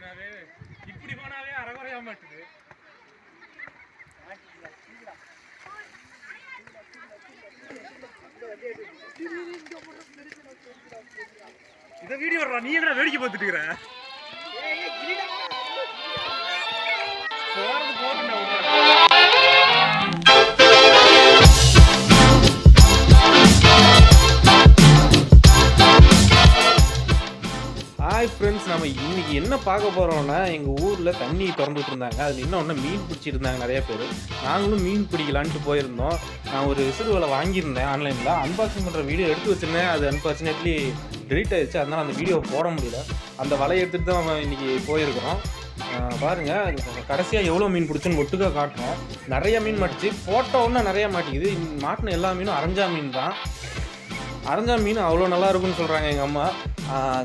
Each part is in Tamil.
போச்சுனாவே இப்படி போனாவே அரைகுறையா மாட்டுது. இத வீடியோ வரா, நீ என்ன வேடிக்கை பார்த்துட்டு இருக்கற? போறது போறடா. ஹாய் ஃப்ரெண்ட்ஸ், நம்ம இன்றைக்கி என்ன பார்க்க போகிறோம்னா, எங்கள் ஊரில் தண்ணி திறந்துட்டு இருந்தாங்க. அதில் இன்னொன்று மீன் பிடிச்சிருந்தாங்க நிறைய பேர். நாங்களும் மீன் பிடிக்கலான்ட்டு போயிருந்தோம். நான் ஒரு விசிறு வலை வாங்கியிருந்தேன் ஆன்லைனில். அன்பாக்சிங் பண்ணுற வீடியோ எடுத்து வச்சுருந்தேன். அது அன்ஃபார்ச்சுனேட்லி டெலிட் ஆகிடுச்சு. அதனால் அந்த வீடியோ போட முடியல. அந்த வலையை எடுத்துகிட்டு தான் நம்ம இன்றைக்கி போயிருக்கிறோம். பாருங்கள், கடைசியாக எவ்வளோ மீன் பிடிச்சுன்னு ஒட்டுக்காக காட்டுறோம். நிறைய மீன் மாட்டிச்சு. போட்டோன்னா நிறையா மாட்டிக்குது. மாட்டின எல்லா மீனும் அரைஞ்சா மீன் தான். அரைஞ்சா மீன் அவ்வளோ நல்லா இருக்குன்னு சொல்கிறாங்க எங்கள் அம்மா.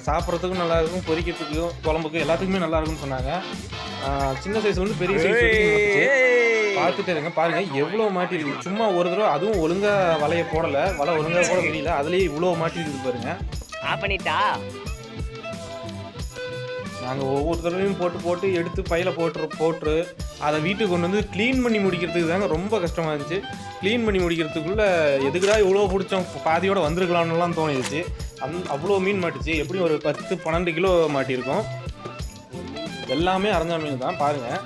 சாப்பிட்றதுக்கும் நல்லாயிருக்கும், பொரிக்கிறதுக்கும் குழம்புக்கும் எல்லாத்துக்குமே நல்லாயிருக்குன்னு சொன்னாங்க. சின்ன சைஸ் வந்து பெரிய சைஸ் பார்த்துட்டே இருங்க. பாருங்கள் எவ்வளோ மாட்டிருக்கு. சும்மா ஒரு தடவை அதுவும் ஒழுங்காக வலையை போடலை. வலை ஒழுங்காக போட தெரியல. அதுலேயே இவ்வளோ மாட்டிருக்கு பாருங்கள். நாங்கள் ஒவ்வொரு தடவையும் போட்டு எடுத்து பையில் போட்டு அதை வீட்டுக்கு கொண்டு வந்து க்ளீன் பண்ணி முடிக்கிறதுக்கு தாங்க ரொம்ப கஷ்டமாக இருந்துச்சு. க்ளீன் பண்ணி முடிக்கிறதுக்குள்ளே எதுக்குடா இவ்வளோ பிடிச்சோம், பாதியோடு வந்திருக்கலாம்னுலாம் தோணிடுச்சு. அவ்வளோ மீன் மாட்டிச்சு. எப்படியும் ஒரு 10-12 கிலோ மாட்டியிருக்கோம். எல்லாமே அரைஞ்சா மீன் தான். பாருங்கள்,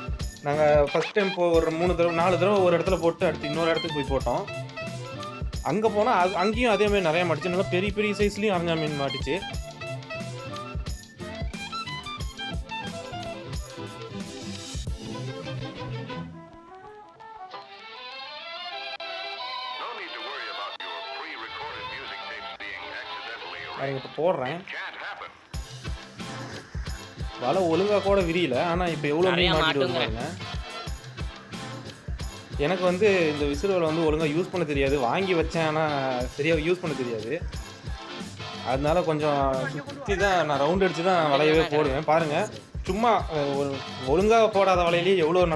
நாங்கள் ஃபஸ்ட் டைம் ஒரு 4 தடவை ஒரு இடத்துல போட்டு அடுத்து இன்னொரு இடத்துக்கு போய் போட்டோம். அங்கே போனால் அங்கேயும் அதேமாதிரி நிறையா மாட்டிச்சு. நல்லா பெரிய பெரிய சைஸ்லேயும் அரைஞ்சா மீன் மாட்டிச்சு. இப்போ போடுறேன். வலை ஒழுங்காக கூட விரியல. ஆனால் இப்போ எவ்வளோ மீன் மாட்டிட்டு வருவாங்க. எனக்கு வந்து இந்த விசிறு வலை வந்து ஒழுங்காக யூஸ் பண்ண தெரியாது. வாங்கி வச்சேன், ஆனால் சரியாக யூஸ் பண்ண தெரியாது. அதனால கொஞ்சம் சுற்றி தான் நான் ரவுண்ட் அடித்து தான் வலையவே போடுவேன். பாருங்கள், சும்மா ஒழுங்காக போடாத வலையிலேயே எவ்வளோ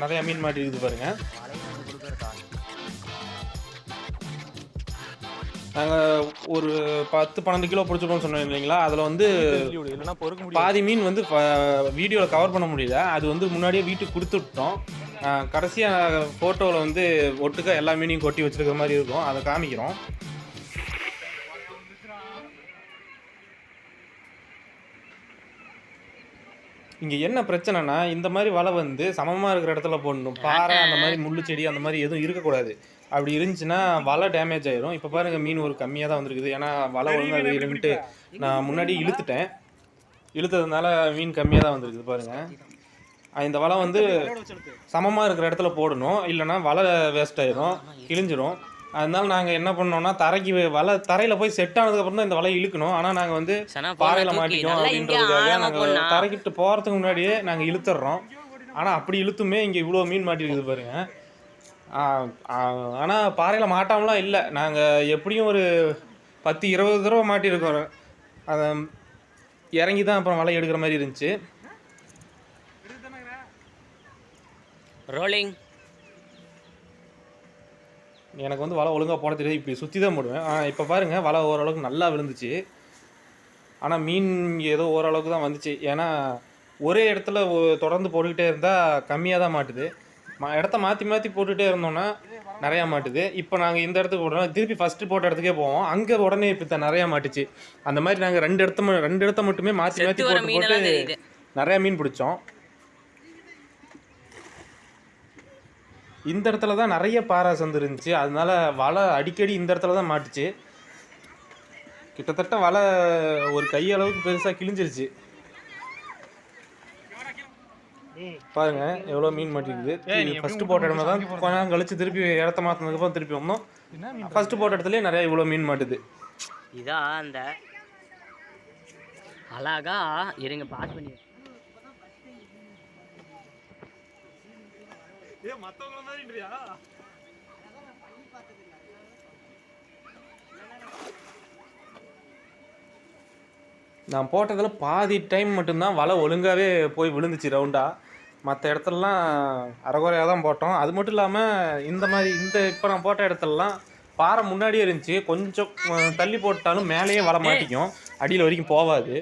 நிறையா மீன் மாட்டிருக்குது பாருங்கள். நாங்கள் ஒரு 10-12 கிலோ பிடிச்சிருக்கோம்னு சொன்னோம் இல்லைங்களா. அதில் வந்து பாதி மீன் வந்து வீடியோவில் கவர் பண்ண முடியல. அது வந்து முன்னாடியே வீட்டுக்கு கொடுத்துட்டோம். கடைசியாக ஃபோட்டோவில் வந்து ஒட்டுக்கா எல்லா மீனையும் கொட்டி வச்சுருக்கிற மாதிரி இருக்கும். அதை காமிக்கிறோம். இங்கே என்ன பிரச்சனைனா, இந்த மாதிரி வலை வந்து சமமாக இருக்கிற இடத்துல போடணும். பாறை அந்த மாதிரி முள்ளு செடி அந்த மாதிரி எதுவும் இருக்கக்கூடாது. அப்படி இருந்துச்சுன்னா வலை டேமேஜ் ஆயிரும். இப்போ பாருங்கள், மீன் ஒரு கம்மியாக தான் வந்துருக்குது. ஏன்னா வலை ஒழுங்காக இல்லைன்ட்டு நான் முன்னாடி இழுத்ததுனால மீன் கம்மியாக தான் வந்துருக்குது பாருங்கள். இந்த வலை வந்து சமமாக இருக்கிற இடத்துல போடணும். இல்லைன்னா வலை வேஸ்ட் ஆயிரும், கிழிஞ்சிரும். அதனால நாங்கள் என்ன பண்ணோம்னா, தரையில் போய் செட் ஆனதுக்கப்புறம் தான் இந்த வலையை இழுக்கணும். ஆனால் நாங்கள் வந்து பாறையில் மாட்டிக்கோம் அப்படின்றதுக்காக நாங்கள் தரைக்கிட்டு போகிறதுக்கு முன்னாடியே நாங்கள் இழுத்துடுறோம். ஆனால் அப்படி இழுத்துமே இங்கே இவ்வளோ மீன் மாட்டிருக்குது பாருங்கள். ஆனால் பாறையில் மாட்டாமலாம் இல்லை. நாங்கள் எப்படியும் ஒரு 10-20 தடவை மாட்டியிருக்கோம். அதை இறங்கி தான் அப்புறம் வலை எடுக்கிற மாதிரி இருந்துச்சு. ரோலிங். எனக்கு வந்து வலை ஒழுங்காக போட தெரியாது. இப்படி சுற்றி தான் போடுவேன். இப்போ பாருங்கள், வலை ஓரளவுக்கு நல்லா விழுந்துச்சு. ஆனால் மீன் ஏதோ ஓரளவுக்கு தான் வந்துச்சு. ஏன்னா ஒரே இடத்துல தொடர்ந்து போட்டுக்கிட்டே இருந்தால் கம்மியாக தான் மாட்டுது. இடத்த மாற்றி போட்டுகிட்டே இருந்தோன்னா நிறையா மாட்டுது. இப்போ நாங்கள் இந்த இடத்துக்கு போடுறோம், திருப்பி ஃபஸ்ட்டு போட்ட இடத்துக்கே போவோம். அங்கே உடனே இப்போ நிறையா மாட்டுச்சு. அந்த மாதிரி நாங்கள் ரெண்டு இடத்த மட்டுமே மாற்றி போட்டு நிறையா மீன் பிடிச்சோம். இந்த இடத்துல தான் நிறைய பாறை சந்து இருந்துச்சு. அதனால வலை அடிக்கடி இந்த இடத்துல தான் மாட்டுச்சு. கிட்டத்தட்ட வலை ஒரு கையளவுக்கு பெருசாக கிழிஞ்சிருச்சு. பாருங்க எவ்வளோ மீன் மாட்டிருக்குது. ஃபர்ஸ்ட் போட்ட இடமா தான் கொஞ்ச நேரம் கழிச்சு திருப்பி இடத்த மாற்றினதுக்கப்புறம் திருப்பி வந்தோம். ஃபர்ஸ்ட் போட்ட இடத்துலேயே நிறைய இவ்வளோ மீன் மாட்டுது. இதான் அந்த அழகா இருங்க பாஸ் பண்ணி. மற்றவங்கள மாதிரியா? நான் போட்டதில் பாதி டைம் மட்டும்தான் வலை ஒழுங்காகவே போய் விழுந்துச்சு ரவுண்டாக. மற்ற இடத்துலலாம் அரைகுறையாக தான் போட்டோம். அது மட்டும் இல்லாமல் இப்போ நான் போட்ட இடத்துலலாம் பாறை முன்னாடியே இருந்துச்சு. கொஞ்சம் தள்ளி போட்டாலும் மேலேயே வலை மாட்டிக்கும், அடியில் வரைக்கும் போகாது.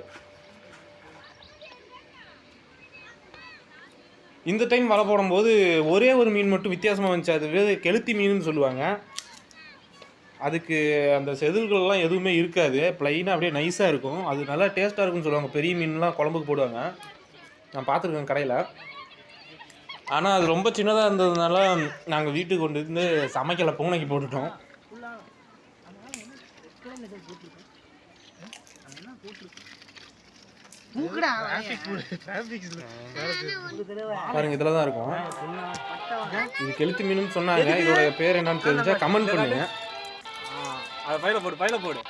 இந்த டைம் வலை போடும்போது ஒரே ஒரு மீன் மட்டும் வித்தியாசமாக வந்துச்சு. அது கெளுத்தி மீனுன்னு சொல்லுவாங்க. அதுக்கு அந்த செதில்கள்லாம் எதுவுமே இருக்காது, ப்ளைனாக அப்படியே நைஸாக இருக்கும். அது நல்லா டேஸ்ட்டாக இருக்குன்னு சொல்லுவாங்க. பெரிய மீன்லாம் குழம்புக்கு போடுவாங்க, நான் பார்த்துருக்கேன் கடையில். ஆனால் அது ரொம்ப சின்னதாக இருந்ததுனால நாங்கள் வீட்டுக்கு கொண்டு வந்து சமைக்கலை, பூனைக்கு போட்டுட்டோம். பாருங்க, இதில் தான் இருக்கும். இது கெளுத்தி மீனுன்னு சொன்னாங்க. இதோட பேர் என்னன்னு தெரிஞ்சா கமெண்ட் பண்ணுங்க. அதை பையில போடு.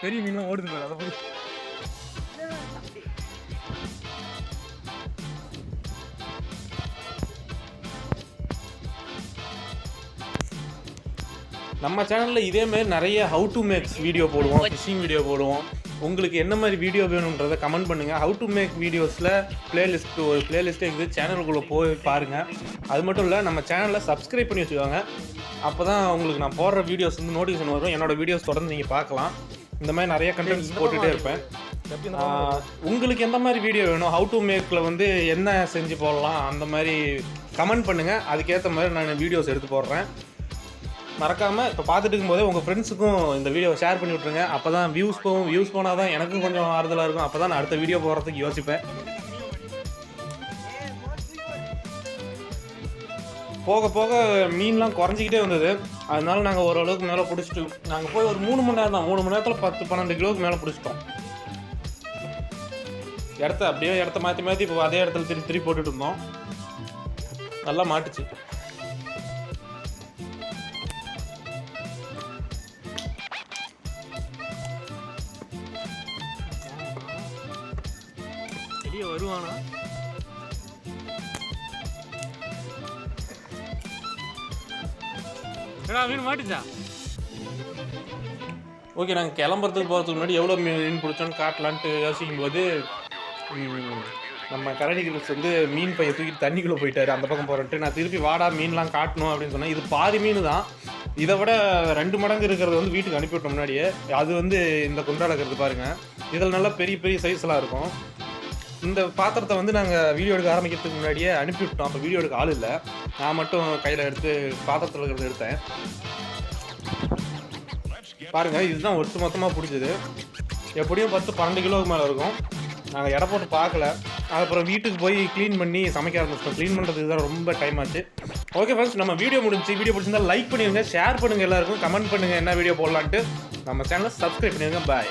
பெரிய மீன்லாம் ஓடுது பாரு, அதை போய். நம்ம சேனலில் இதேமாரி நிறைய ஹவு டு மேக்ஸ் வீடியோ போடுவோம், ஃபிஷிங் வீடியோ போடுவோம். உங்களுக்கு என்ன மாதிரி வீடியோ வேணுன்றதை கமெண்ட் பண்ணுங்கள். ஹவு டு மேக் வீடியோஸில் ஒரு பிளேலிஸ்ட்டே இருக்குது, சேனலுக்குள்ளே போய் பாருங்கள். அது மட்டும் இல்லை, நம்ம சேனலில் சப்ஸ்கிரைப் பண்ணி வச்சுக்கோங்க. அப்போ தான் உங்களுக்கு நான் போடுற வீடியோஸ் வந்து நோட்டிஃபிகேஷன் வரும். என்னோடய வீடியோஸ் தொடர்ந்து நீங்கள் பார்க்கலாம். இந்த மாதிரி நிறைய கண்டென்ட்ஸ் போட்டுகிட்டே இருப்பேன். உங்களுக்கு எந்த மாதிரி வீடியோ வேணும், ஹவு டு மேக்கில் வந்து என்ன செஞ்சு போடலாம், அந்த மாதிரி கமெண்ட் பண்ணுங்கள். அதுக்கேற்ற மாதிரி நான் வீடியோஸ் எடுத்து போடுறேன். மறக்காமல் இப்போ பார்த்துட்டு இருக்கும்போதே உங்கள் ஃப்ரெண்ட்ஸுக்கும் இந்த வீடியோவை ஷேர் பண்ணி விட்ருங்க. அப்போ தான் வியூஸ் போனால் தான் எனக்கும் கொஞ்சம் ஆறுதலாக இருக்கும். அப்போ தான் நான் அடுத்த வீடியோ போடுறதுக்கு யோசிப்பேன். போக போக மீன்லாம் குறைஞ்சிக்கிட்டே வந்தது. அதனால நாங்கள் ஓரளவுக்கு மேலே பிடிச்சிட்டு நாங்கள் போய் ஒரு 3 மணி நேரம் தான், 3 மணி நேரத்தில் 10-12 கிலோவுக்கு மேலே பிடிச்சிட்டோம். இடத்த மாற்றி இப்போ அதே இடத்துல திருப்பி போட்டுட்டு இருந்தோம். நல்லா மாட்டுச்சு. வெளியே வருவானா? மீன் மாட்டுச்சா? ஓகே, நாங்கள் கிளம்புறதுக்கு போகிறதுக்கு முன்னாடி எவ்வளோ மீன் பிடிச்சோன்னு காட்டலான்ட்டு யோசிக்கும் போது நம்ம கரடிகளுக்கு வந்து மீன் பையை தூக்கிட்டு தண்ணிக்குள்ளே போயிட்டாரு. அந்த பக்கம் போகிறன்ட்டு நான் திருப்பி வாடா மீன்லாம் காட்டணும் அப்படின்னு சொன்னேன். இது பாதி மீன் தான், இதை விட 2 மடங்கு இருக்கிறது வந்து வீட்டுக்கு அனுப்பிவிட்டோம் முன்னாடியே. அது வந்து இந்த குண்டால இருக்கிறது பாருங்கள். இதில் நல்லா பெரிய பெரிய சைஸ்லாம் இருக்கும். இந்த பாத்திரத்தை வந்து நாங்கள் வீடியோ எடுக்க ஆரம்பிக்கிறதுக்கு முன்னாடியே அனுப்பிவிட்டோம். அப்போ வீடியோ எடுக்க ஆள் இல்லை, நான் மட்டும் கையில் எடுத்து பாத்திரத்தில் இருக்கிறத எடுத்தேன். பாருங்கள், இதுதான் மொத்தமாக பிடிச்சது. எப்படியும் 10-12 கிலோவுக்கு மேலே இருக்கும். நாங்கள் எடை போட்டு பார்க்கல. அதுக்கப்புறம் வீட்டுக்கு போய் க்ளீன் பண்ணி சமைக்க ஆரம்பிச்சிட்டோம். க்ளீன் பண்ணுறதுக்கு தான் ரொம்ப டைம் ஆச்சு. ஓகே ஃப்ரெண்ட்ஸ், நம்ம வீடியோ பிடிச்சிருந்தா லைக் பண்ணிடுங்க, ஷேர் பண்ணுங்கள், எல்லாருக்கும் கமெண்ட் பண்ணுங்கள் என்ன வீடியோ போடலான்ட்டு. நம்ம சேனலை சப்ஸ்கிரைப் பண்ணிடுங்க. பாய்.